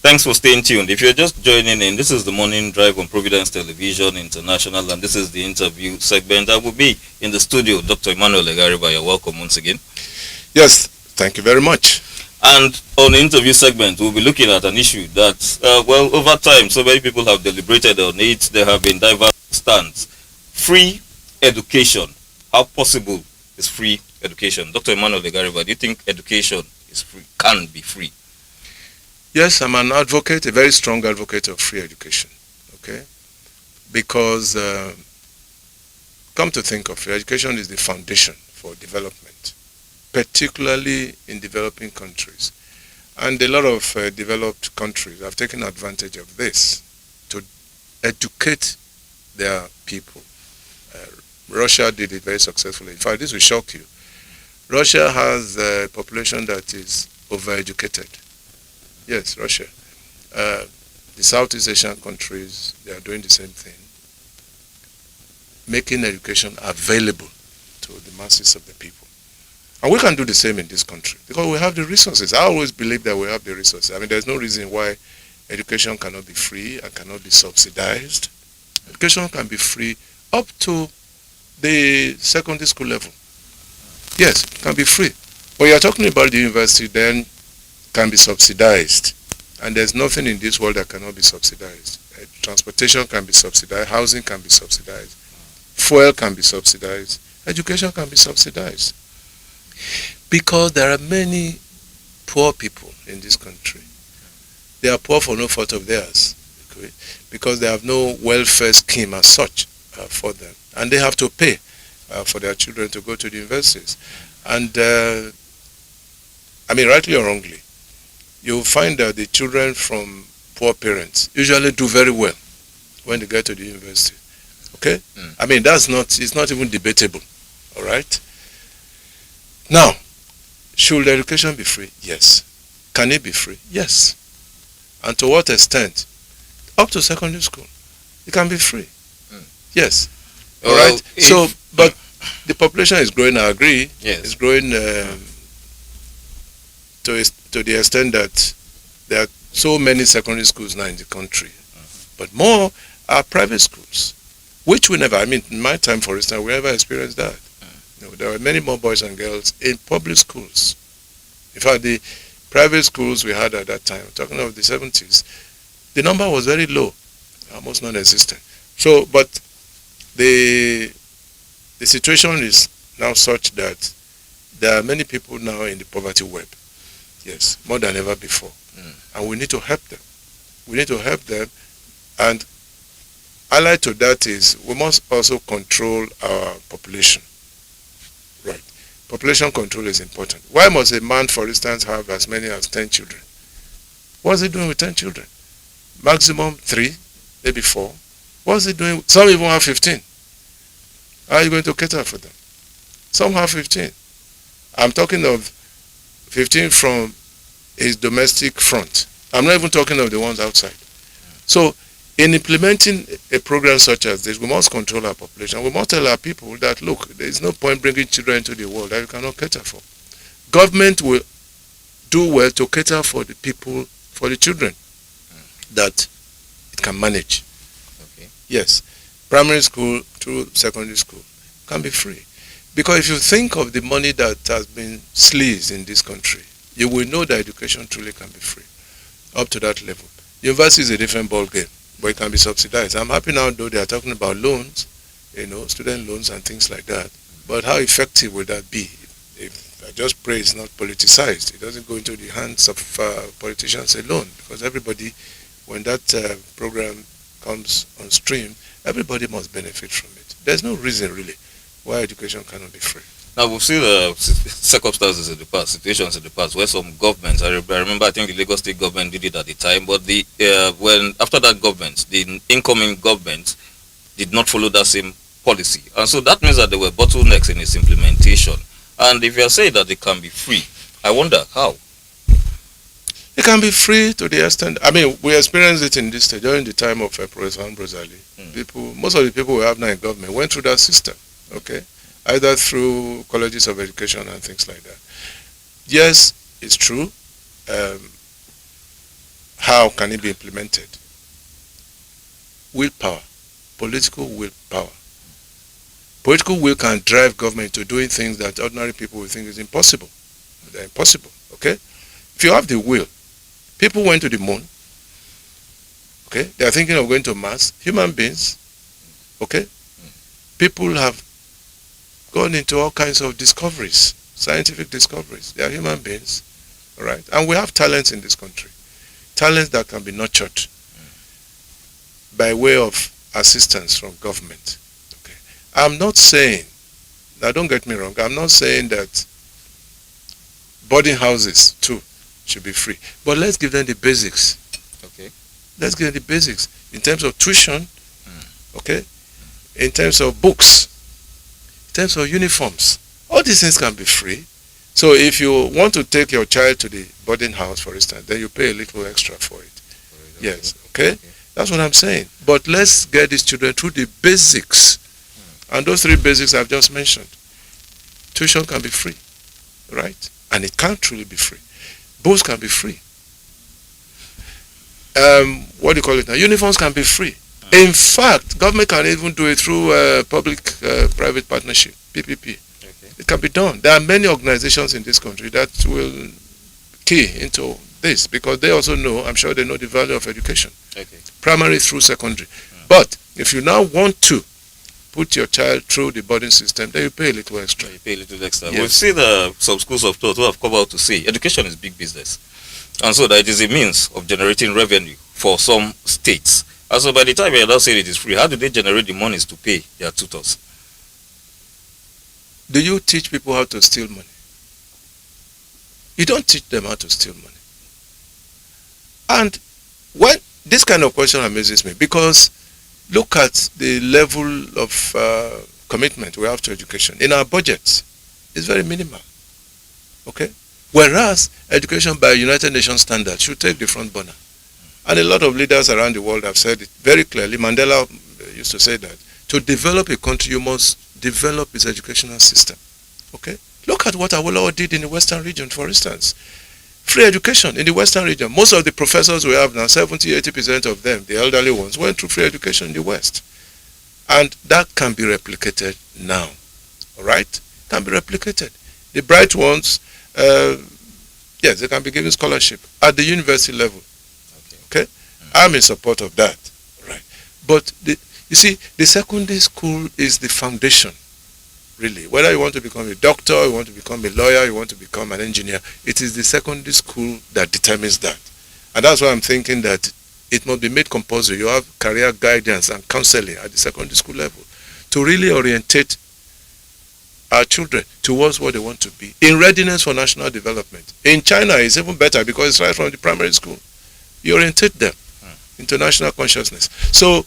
Thanks for staying tuned. If you're just joining in, this is the Morning Drive on Providence Television International, and this is the interview segment. I will be in the studio, Dr. Emmanuel Legariba. You're welcome once again. Yes, thank you very much. And on the interview segment, we'll be looking at an issue that, over time, so many people have deliberated on it. There have been diverse stands. Free education. How possible is free education? Dr. Emmanuel Legariba, do you think education is free, can be free? Yes, I'm an advocate, a very strong advocate of free education, okay? Because, come to think of it, education is the foundation for development, particularly in developing countries. And a lot of developed countries have taken advantage of this to educate their people. Russia did it very successfully. In fact, this will shock you. Russia has a population that is overeducated. Yes, Russia. The Southeast Asian countries, they are doing the same thing, making education available to the masses of the people. And we can do the same in this country because we have the resources. I always believe that we have the resources. I mean, there's no reason why education cannot be free and cannot be subsidized. Education can be free up to the secondary school level. Yes, it can be free. When you're talking about the university, then can be subsidized, and there's nothing in this world that cannot be subsidized. Transportation can be subsidized, housing can be subsidized, fuel can be subsidized, education can be subsidized. Because there are many poor people in this country. They are poor for no fault of theirs, okay? Because they have no welfare scheme as such for them, and they have to pay for their children to go to the universities. And I mean, rightly or wrongly, you'll find that the children from poor parents usually do very well when they get to the university. Okay? I mean, it's not even debatable. All right? Now, should education be free? Yes. Can it be free? Yes. And to what extent? Up to secondary school. It can be free. Yes. All right? So, but the population is growing, I agree. Yes. It's growing to the extent that there are so many secondary schools now in the country. But more are private schools, which we never, I mean, in my time, for instance, we never experienced that. You know, there were many more boys and girls in public schools. In fact, the private schools we had at that time, talking of the 70s, the number was very low, almost non-existent. So, but the situation is now such that there are many people now in the poverty web. Yes, more than ever before. And we need to help them. We need to help them. And allied to that is we must also control our population. Right. Population control is important. Why must a man, for instance, have as many as 10 children? What's he doing with 10 children? Maximum 3, maybe 4. What's he doing? Some even have 15. How are you going to cater for them? Some have 15. I'm talking of 15 from his domestic front. I'm not even talking of the ones outside. So, in implementing a program such as this, we must control our population. We must tell our people that, look, there is no point bringing children into the world that you cannot cater for. Government will do well to cater for the people, for the children that it can manage. Okay. Yes. Primary school through secondary school can be free. Because if you think of the money that has been sleazed in this country, you will know that education truly can be free up to that level. University is a different ball game, but it can be subsidized. I'm happy now, though, they are talking about loans, you know, student loans and things like that. But how effective will that be? If I just pray it's not politicized, it doesn't go into the hands of politicians alone, because everybody, when that program comes on stream, everybody must benefit from it. There's no reason, really, why education cannot be free. Now, we've seen circumstances in the past, situations in the past, where some governments, I remember, I think the Lagos State government did it at the time, but when after that government, the incoming government did not follow that same policy. And so that means that there were bottlenecks in its implementation. And if you are saying that it can be free, I wonder how. It can be free to the extent, I mean, we experienced it in this state during the time of Professor Ambrose Ali. Most of the people we have now in government went through that system, okay? Either through colleges of education and things like that. Yes, it's true. How can it be implemented? Willpower, political willpower. Political will can drive government to doing things that ordinary people will think is impossible. They're impossible, okay? If you have the will, people went to the moon, okay? They are thinking of going to Mars. Human beings, okay? People have gone into all kinds of discoveries, scientific discoveries. They are human beings, all right? And we have talents in this country, talents that can be nurtured by way of assistance from government. Okay, I'm not saying, now don't get me wrong, I'm not saying that boarding houses too should be free, but let's give them the basics. Okay. Let's give them the basics in terms of tuition, okay, in terms of books, in terms of uniforms. All these things can be free. So if you want to take your child to the boarding house, for instance, then you pay a little extra for it. Okay. Yes, okay? That's what I'm saying. But let's get these children through the basics. And those three basics I've just mentioned. Tuition can be free, right? And it can truly be free. Books can be free. What do you call it now? Uniforms can be free. In fact, government can even do it through public-private partnership, PPP. Okay. It can be done. There are many organizations in this country that will key into this because they also know, I'm sure they know the value of education. Okay. Primary through secondary. But if you now want to put your child through the boarding system, then you pay a little extra. You pay a little extra. Yes. We've seen some schools of thought who have come out to say education is big business. And so that it is a means of generating revenue for some states. And so by the time you're now saying it is free, how do they generate the monies to pay their tutors? Do you teach people how to steal money? You don't teach them how to steal money. And when this kind of question amazes me, because look at the level of commitment we have to education. In our budgets, it's very minimal. Okay? Whereas education by United Nations standards should take the front burner. And a lot of leaders around the world have said it very clearly. Mandela used to say that to develop a country, you must develop its educational system. Okay? Look at what Awolowo did in the Western region, for instance. Free education in the Western region. Most of the professors we have now, 70-80% of them, the elderly ones, went through free education in the West. And that can be replicated now. All right? Can be replicated. The bright ones, yes, they can be given scholarship at the university level. Okay? I'm in support of that. Right? But, you see, the secondary school is the foundation. Really, whether you want to become a doctor, you want to become a lawyer, you want to become an engineer, it is the secondary school that determines that. And that's why I'm thinking that it must be made compulsory. You have career guidance and counseling at the secondary school level to really orientate our children towards what they want to be in readiness for national development. In China, it's even better because it's right from the primary school. You orientate them into national consciousness. So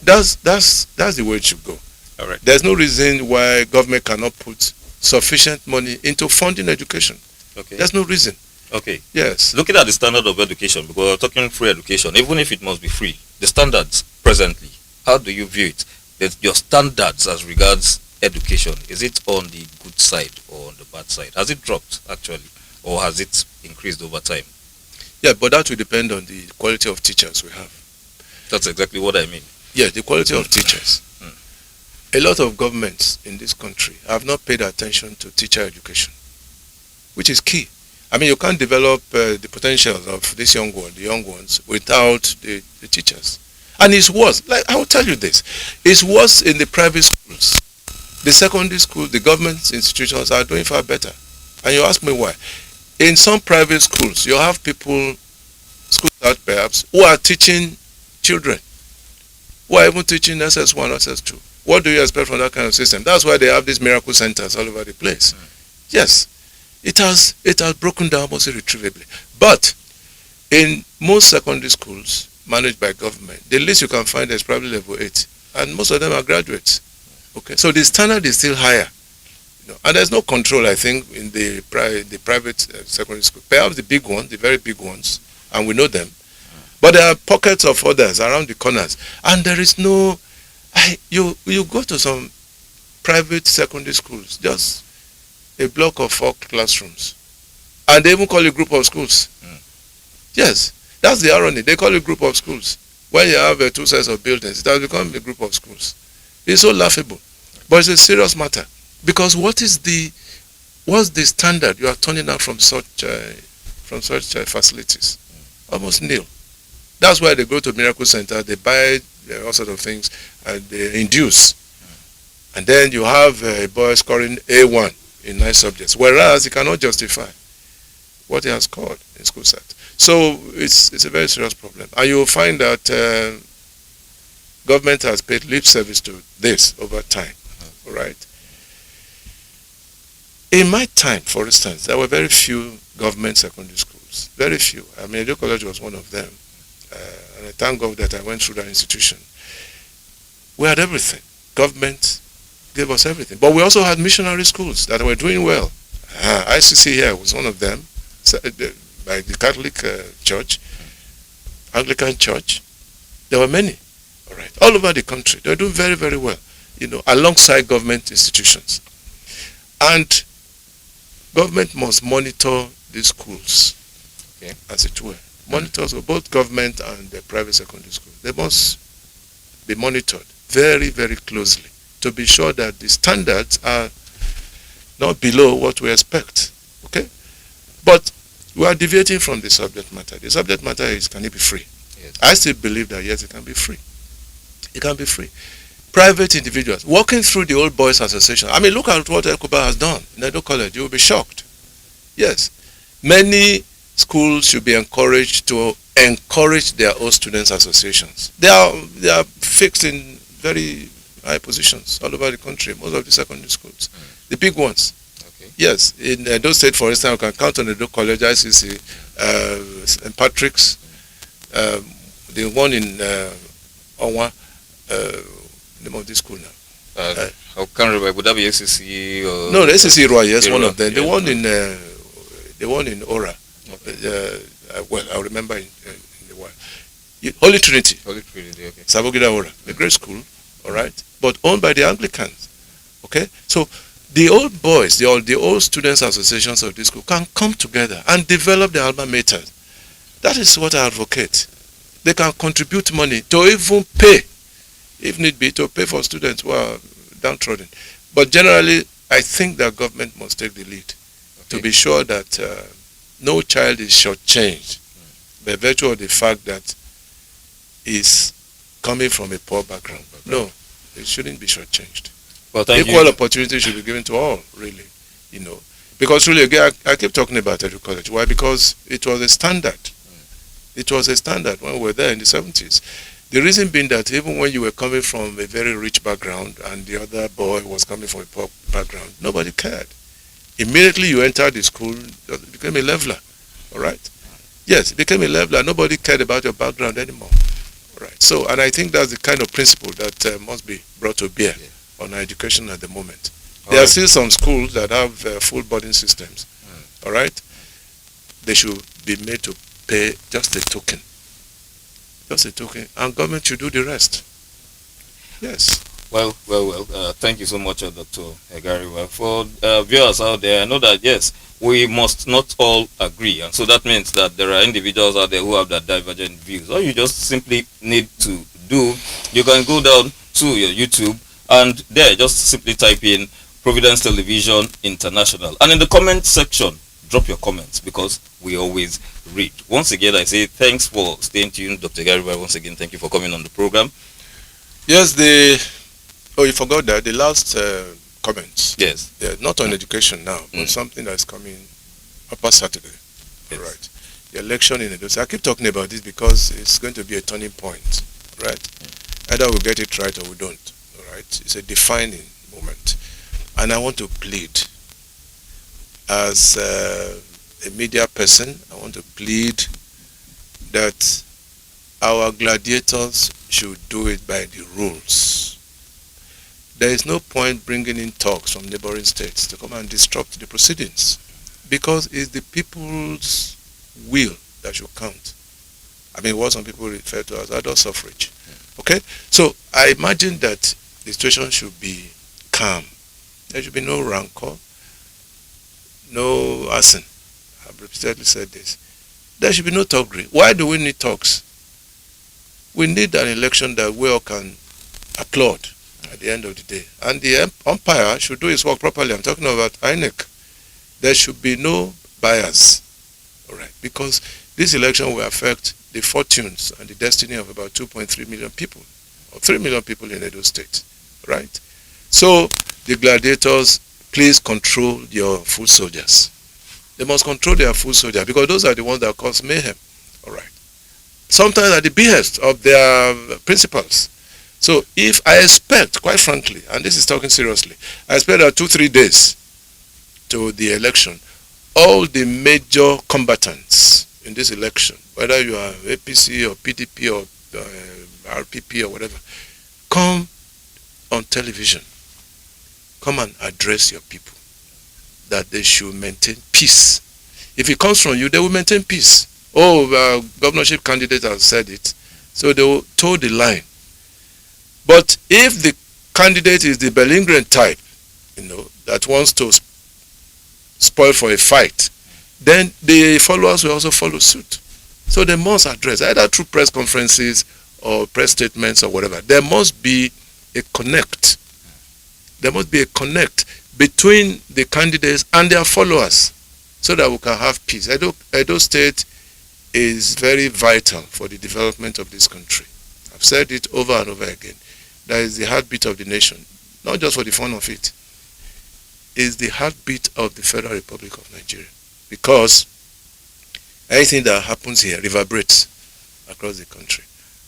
that's the way it should go. All right. There's no reason why government cannot put sufficient money into funding education. Okay. There's no reason. Okay. Yes. Looking at the standard of education, because we're talking free education, even if it must be free, the standards presently, how do you view it? Your standards as regards education, is it on the good side or on the bad side? Has it dropped actually, or has it increased over time? Yeah, but that will depend on the quality of teachers we have. That's exactly what I mean. Yeah, the quality of teachers. A lot of governments in this country have not paid attention to teacher education, which is key. I mean, you can't develop the potentials of this young one, the young ones, without the teachers. And it's worse. Like, I will tell you this. It's worse in the private schools. The secondary schools, the government institutions are doing far better. And you ask me why. In some private schools, you have people, schools out perhaps, who are teaching children, who are even teaching SS1, SS2. What do you expect from that kind of system? That's why they have these miracle centers all over the place. Yes, it has broken down almost irretrievably. But in most secondary schools managed by government, the least you can find is probably level 8. And most of them are graduates. Okay, so the standard is still higher. And there's no control, I think, in the private secondary school. Perhaps the big ones, the very big ones, and we know them. But there are pockets of others around the corners. And there is no... You go to some private secondary schools, just a block of 4 classrooms. And they even call it group of schools. Yes. That's the irony. They call it group of schools. When you have two sets of buildings, it has become a group of schools. It's so laughable. But it's a serious matter. Because what's the standard you are turning out from such facilities? Almost nil. That's why they go to Miracle Center, they buy all sorts of things, and they induce. And then you have a boy scoring A1 in 9 subjects, whereas he cannot justify what he has scored in school set. So it's a very serious problem. And you will find that government has paid lip service to this over time. All right. In my time, for instance, there were very few government secondary schools. Very few. I mean, Edo College was one of them. And I thank God that I went through that institution. We had everything. Government gave us everything. But we also had missionary schools that were doing well. ICC here was one of them, by the Catholic Church, Anglican Church. There were many, all right, all over the country. They were doing very, very well, alongside government institutions. And government must monitor these schools, okay, as it were. Monitors of both government and the private secondary school. They must be monitored very, very closely to be sure that the standards are not below what we expect. Okay? But we are deviating from the subject matter. The subject matter is, can it be free? Yes. I still believe that yes, it can be free. It can be free. Private individuals walking through the Old Boys Association. I mean, look at what Ekuba has done in Edo College. You will be shocked. Yes. Many schools should be encouraged to encourage their own students' associations. They are fixed in very high positions all over the country, most of the secondary schools. The big ones. Okay. Yes. In Edo State, for instance, you can count on Edo College, ICC, St. Patrick's, the one in Onwa, name of this school now. I can't remember. Would that be SCC? Or no, the SCC Roy, yes, one of them. Yeah. The one in Ora. Well, I remember in the one. Holy Trinity. Holy Trinity, okay. Savogida Ora, a great school, all right, but owned by the Anglicans. Okay, so the old boys, the old students' associations of this school can come together and develop the alma mater. That is what I advocate. They can contribute money to even pay, if need be, to pay for students who are downtrodden. But generally, I think that government must take the lead to be sure that no child is shortchanged by virtue of the fact that he's coming from a poor background. No, it shouldn't be shortchanged. Well, equal opportunity should be given to all, really, Because really, again, I keep talking about Edo College. Why? Because it was a standard. It was a standard when we were there in the 70s. The reason being that even when you were coming from a very rich background and the other boy was coming from a poor background, nobody cared. Immediately you entered the school, it became a leveler, all right? Yes, it became a leveler. Nobody cared about your background anymore, all right? So, and I think that's the kind of principle that must be brought to bear on our education at the moment. There are still some schools that have full boarding systems, all right? They should be made to pay just a token. Just a token. And government should do the rest. Yes. Well. Thank you so much, Dr. Egari. Well, for viewers out there, I know that, yes, we must not all agree. And so that means that there are individuals out there who have that divergent views. All you just simply need to do, you can go down to your YouTube and there just simply type in Providence Television International. And in the comment section, drop your comments because we always read. Once again, I say thanks for staying tuned, Dr. Gariba. Once again, thank you for coming on the program. Yes, you forgot that the last comments. Yes. Yeah, not on education now, but something that's coming upper Saturday. Yes. Right. The election in Edo. I keep talking about this because it's going to be a turning point, right? Either we get it right or we don't. All right. It's a defining moment, and I want to plead as a media person. I want to plead that our gladiators should do it by the rules. There is no point bringing in talks from neighboring states to come and disrupt the proceedings because it's the people's will that should count. I mean, what some people refer to as adult suffrage. Okay? So I imagine that the situation should be calm. There should be no rancor, no arson. I've repeatedly said this. There should be no thuggery. Why do we need talks? We need an election that we all can applaud at the end of the day. And the umpire should do his work properly. I'm talking about INEC. There should be no bias, all right? Because this election will affect the fortunes and the destiny of about 2.3 million people, or 3 million people in Edo State, right? So the gladiators, please control your foot soldiers. They must control their foot soldiers because those are the ones that cause mayhem, all right? Sometimes at the behest of their principals. So if I expect, quite frankly, and this is talking seriously, I expect that 2-3 days to the election, all the major combatants in this election, whether you are APC or PDP or RPP or whatever, come on television, come and address your people that they should maintain peace. If it comes from you, they will maintain peace. Oh, governorship candidate has said it, so they will toe the line. But if the candidate is the belligerent type, that wants to spoil for a fight, then the followers will also follow suit. So they must address, either through press conferences or press statements or whatever. There must be a connect. There must be a connect between the candidates and their followers so that we can have peace. Edo State is very vital for the development of this country. I've said it over and over again. That is the heartbeat of the nation, not just for the fun of it. It's the heartbeat of the Federal Republic of Nigeria, because anything that happens here reverberates across the country.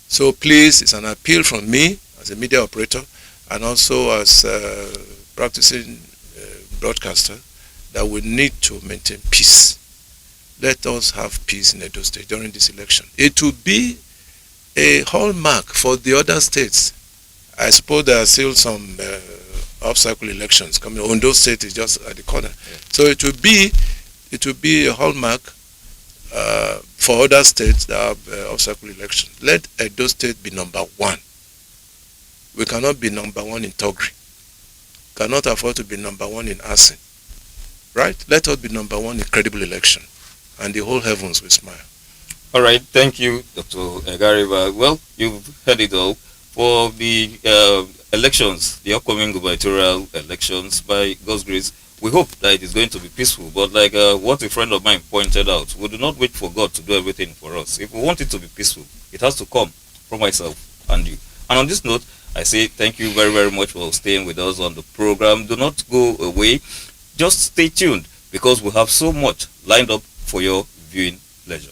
So please, it's an appeal from me as a media operator and also as a practicing broadcaster that we need to maintain peace. Let us have peace in Edo State during this election. It will be a hallmark for the other states. I suppose there are still some off-cycle elections coming. Ondo State is just at the corner. Yeah. So it will be a hallmark for other states that have off-cycle elections. Let Edo State be number one. We cannot be number one in Togri. Cannot afford to be number one in Asin. Right? Let us be number one in credible election. And the whole heavens will smile. All right. Thank you, Dr. Egariba. Well, you've heard it all. For the elections, the upcoming gubernatorial elections, by God's grace, we hope that it is going to be peaceful. But like what a friend of mine pointed out, we do not wait for God to do everything for us. If we want it to be peaceful, it has to come from myself and you. And on this note, I say thank you very, very much for staying with us on the program. Do not go away. Just stay tuned because we have so much lined up for your viewing pleasure.